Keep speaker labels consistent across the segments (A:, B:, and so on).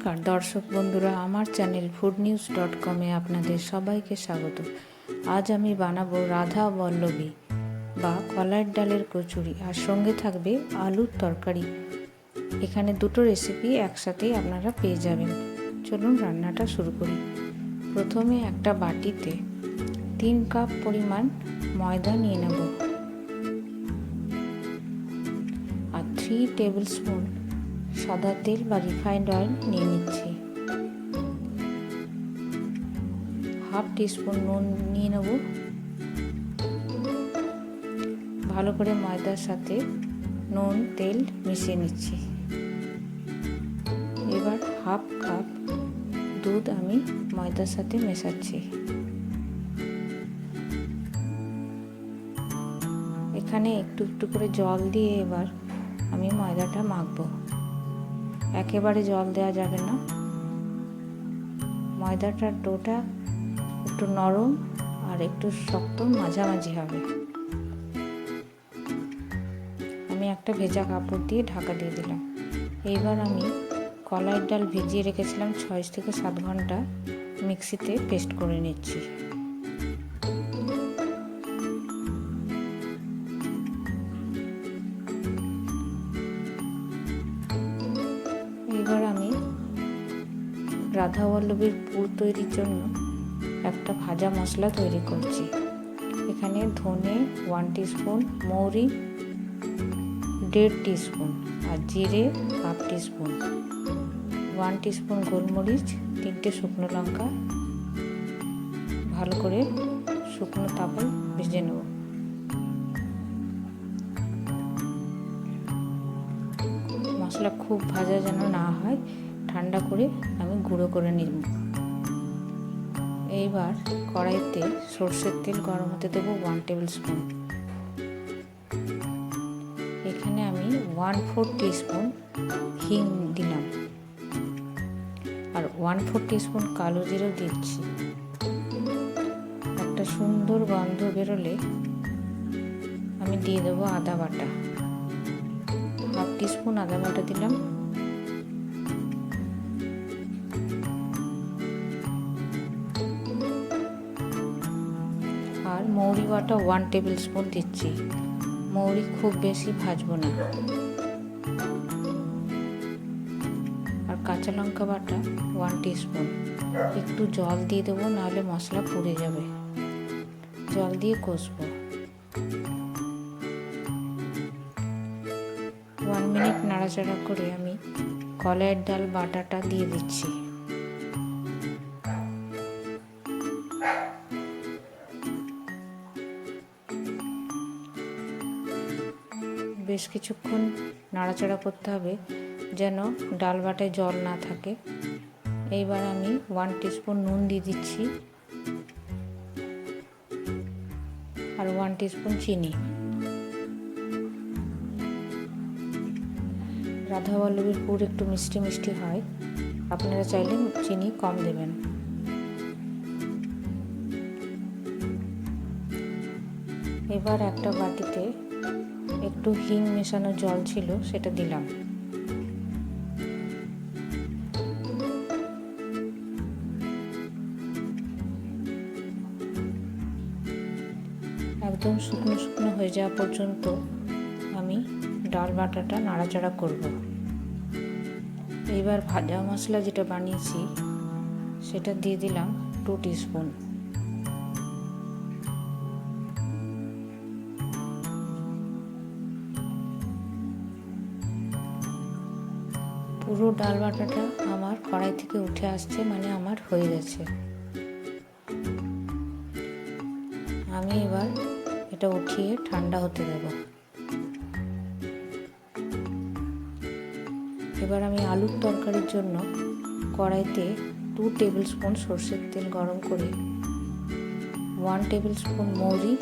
A: নমস্কার দর্শক বন্ধুরা, আমার চ্যানেল foodnews.com এ আপনাদের সবাইকে স্বাগত। আজ আমি বানাবো রাধাবল্লবী বা কলাইয়ের ডালের কচুরি, আর সঙ্গে থাকবে আলুর তরকারি। এখানে দুটো রেসিপি একসাথেই আপনারা পেয়ে যাবেন। চলুন রান্নাটা শুরু করি। প্রথমে একটা বাটিতে 3 কাপ পরিমাণ ময়দা নিয়ে নেব আর 3 টেবিল স্পুন সাদা তেল বা রিফাইন্ড অয়েল নিয়ে নিচ্ছি। হাফ টিস্পুন নুন নিয়ে নেব। ভালো করে ময়দার সাথে নুন তেল মিশিয়ে নিচ্ছি। এবার হাফ কাপ দুধ আমি ময়দার সাথে মেশাচ্ছি। এখানে একটু একটু করে জল দিয়ে এবার আমি ময়দাটা মাখবো। একেবারে জল দেওয়া যাবে না, ময়দাটার ডোটা একটু নরম আর একটু শক্ত মাঝামাঝি হবে। আমি একটা ভেজা কাপড় দিয়ে ঢাকা দিয়ে দিলাম। এইবার আমি কলাইয়ের ডাল ভিজিয়ে রেখেছিলাম 6 থেকে 7 ঘন্টা, মিক্সিতে পেস্ট করে নিচ্ছি। এবার আমি রাধাবল্লবীর পুর তৈরির জন্য একটা ভাজা মশলা তৈরি করছি। এখানে ধনে 1 টিস্পুন, মৌরি 1.5 টিস্পুন আর জিরে হাফ টিস্পুন, 1 টিস্পুন গোলমরিচ, 3টে শুকনো লঙ্কা ভালো করে শুকনো তাপে ভেজে নেব। মশলা খুব ভাজা যেন না হয়, ঠান্ডা করে আমি গুঁড়ো করে নিব। এইবার কড়াইতে সর্ষের তেল গরম হতে দেবো 1 টেবিল স্পুন। এখানে আমি 1/4 টিস্পুন হিং দিলাম আর 1/4 টিস্পুন কালো জিরে দিচ্ছি। একটা সুন্দর গন্ধ বেরোলে আমি দিয়ে দেবো আদা বাটা, হাফ টিস্পুন আদা বাটা দিলাম। আর মৌরি বাটা 1 টেবিল স্পুন দিচ্ছি। মৌরি খুব বেশি ভাজবো না। আর কাঁচা লঙ্কা বাটা 1 টিস্পুন। একটু জল দিয়ে দেবো, নাহলে মশলা পুড়ে যাবে। জল দিয়ে কষবো। 1 মিনিট নাড়াচাড়া করে আমি কলাইয়ের ডাল বাটাটা দিয়ে দিচ্ছি। বেশ কিছুক্ষণ নাড়াচাড়া করতে হবে যেন ডাল বাটায় জল না থাকে। এইবার আমি 1 টিস্পুন নুন দিয়ে দিচ্ছি আর 1 টিস্পুন চিনি। রাধাবল্লবীর পুর একটু মিষ্টি মিষ্টি হয়, আপনারা চাইলে চিনি কম দেবেন। এবার একটা বাটিতে একটু হিং মেশানো জল ছিল, সেটা দিলাম। একদম শুকনো শুকনো হয়ে যাওয়া পর্যন্ত আমি ডাল বাটাটা নাড়াচাড়া করব। এইবার ভাজা মশলা যেটা বানিয়েছি সেটা দিয়ে দিলাম 2 টিস্পুন। পুরো ডাল বাটাটা আমার কড়াই থেকে উঠে আসছে, মানে আমার হয়ে গেছে। আমি এবার এটা উঠিয়ে ঠান্ডা হতে দেব। এবার আমি আলুর তরকারির জন্য কড়াইতে 2 টেবিল স্পুন সর্ষের তেল গরম করে 1 টেবিল স্পুন মৌরি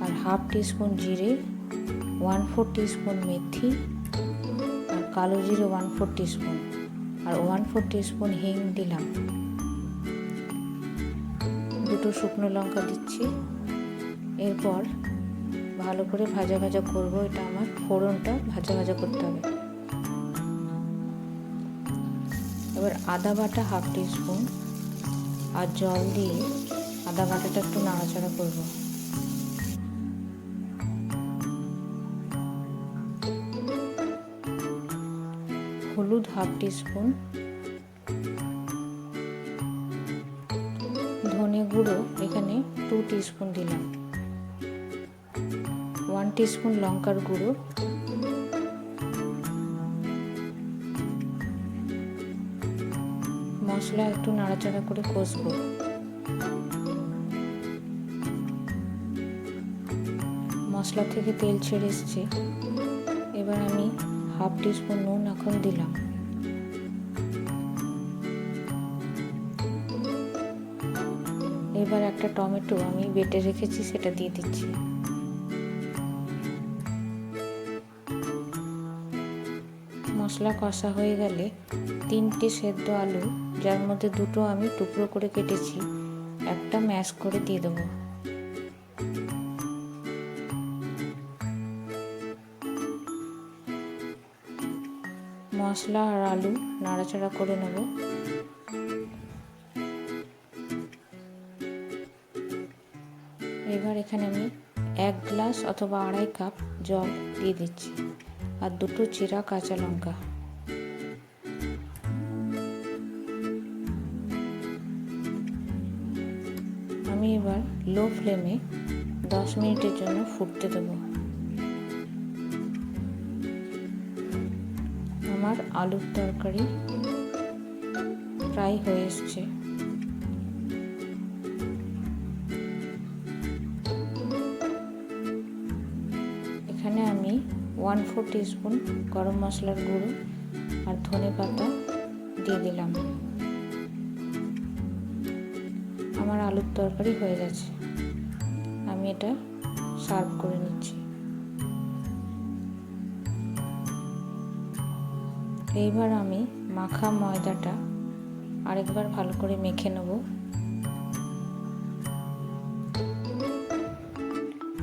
A: আর হাফ টিস্পুন জিরে, 1/4 টিস্পুন মেথি আর কালো জিরে 1/4 টিস্পুন আর 1/4 টিস্পুন হিং দিলাম। 2টো শুকনো লঙ্কা দিচ্ছি। এরপর ভালো করে ভাজা ভাজা করব। এটা আমার ফোড়নটা ভাজা ভাজা করতে হবে। এবার আদা বাটা হাফ টিস্পুন আর জল দিয়ে আদা বাটাটা একটু নাড়াচাড়া করব। হলুদ হাফ টিস্পুন, ধনে গুঁড়ো এখানে 2 টিস্পুন দিলাম, 1 টিস্পুন লঙ্কার গুঁড়ো, মশলা একটু নাড়াচাড়া করে কষবো। মশলা থেকে তেল ছেড়ে এসছে। এবার আমি হাফ টিস্পুন নুন এখন দিলাম। এবার একটা টমেটো আমি বেটে রেখেছি সেটা দিয়ে দিচ্ছি। মশলা কষা হয়ে গেলে 3টে সেদ্ধ আলু, যার মধ্যে 2টো আমি টুকরো করে কেটেছি, একটা ম্যাশ করে দিয়ে দেবো। মশলা আর আলু নাড়াচাড়া করে নেব। এবার এখানে আমি 1 গ্লাস অথবা 2.5 কাপ জল দিয়ে দিচ্ছি আর 2টো চিরা কাঁচা লঙ্কা। আমি এবার লো ফ্লেমে 10 মিনিটের জন্য ফুটতে দেবো। আমার আলুর তরকারি প্রায় হয়ে এসছে। এখানে আমি 1/4 টিস্পুন গরম মশলার গুঁড়ো আর ধনে পাতা দিয়ে দিলাম। আমার আলুর তরকারি হয়ে গেছে। আমি এটা সার্ভ করে নিচ্ছি। এইবার আমি মাখা ময়দাটা আরেকবার ভালো করে মেখে নেব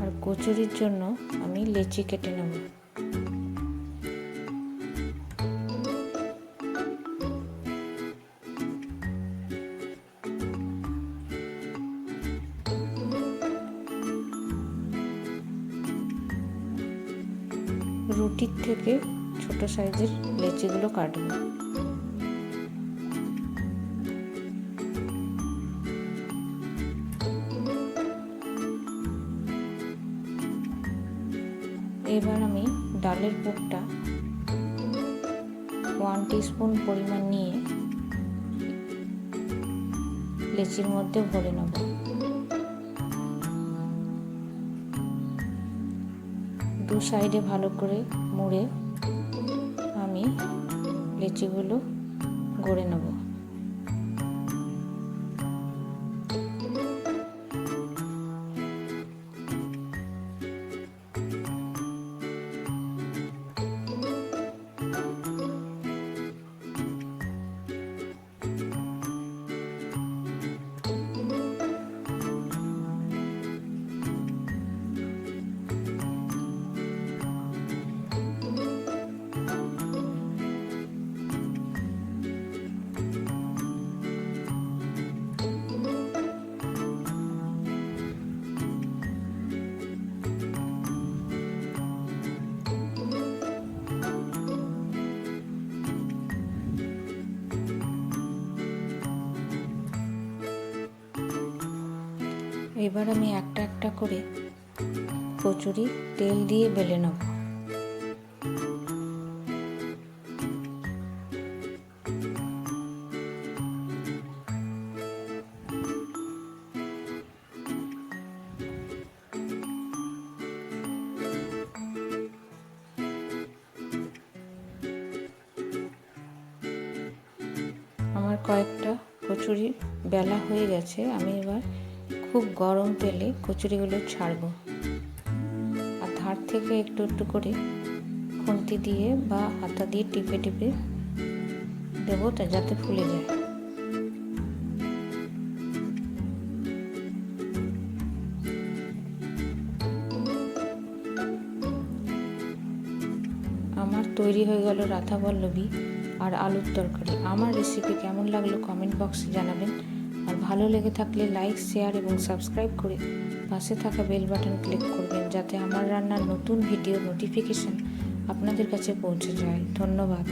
A: আর কচুরির জন্য আমি লেচি কেটে নেব। রুটির থেকে ছোট সাইজের লেচিগুলো কাটবো। এবার আমি ডালের পুরটা 1 টিস্পুন পরিমাণ নিয়ে লেচির মধ্যে ভরে নেব। দু সাইডে ভালো করে মুড়ে আমি লেচিগুলো গড়ে নেব। এবার আমি একটা একটা করে কচুরি তেল দিয়ে বেলে নেব। আমার কয়েকটা কচুরি বেলা হয়ে গেছে। আমি এবার খুব গরম তেলে কচুরিগুলো ছাড়বো আর ধার থেকে একটু একটু করে খুন্তি দিয়ে বা হাতা দিয়ে টিপে টিপে দেবো যাতে ফুলে যায়। আমার তৈরি হয়ে গেল রাধাবল্লভী আর আলুর তরকারি। আমার রেসিপি কেমন লাগলো কমেন্ট বক্সে জানাবেন। আর ভালো লেগে থাকলে লাইক, শেয়ার এবং সাবস্ক্রাইব করে পাশে থাকা বেল বাটন ক্লিক করবেন, যাতে আমার রান্নার নতুন ভিডিও নোটিফিকেশান আপনাদের কাছে পৌঁছে যায়। ধন্যবাদ।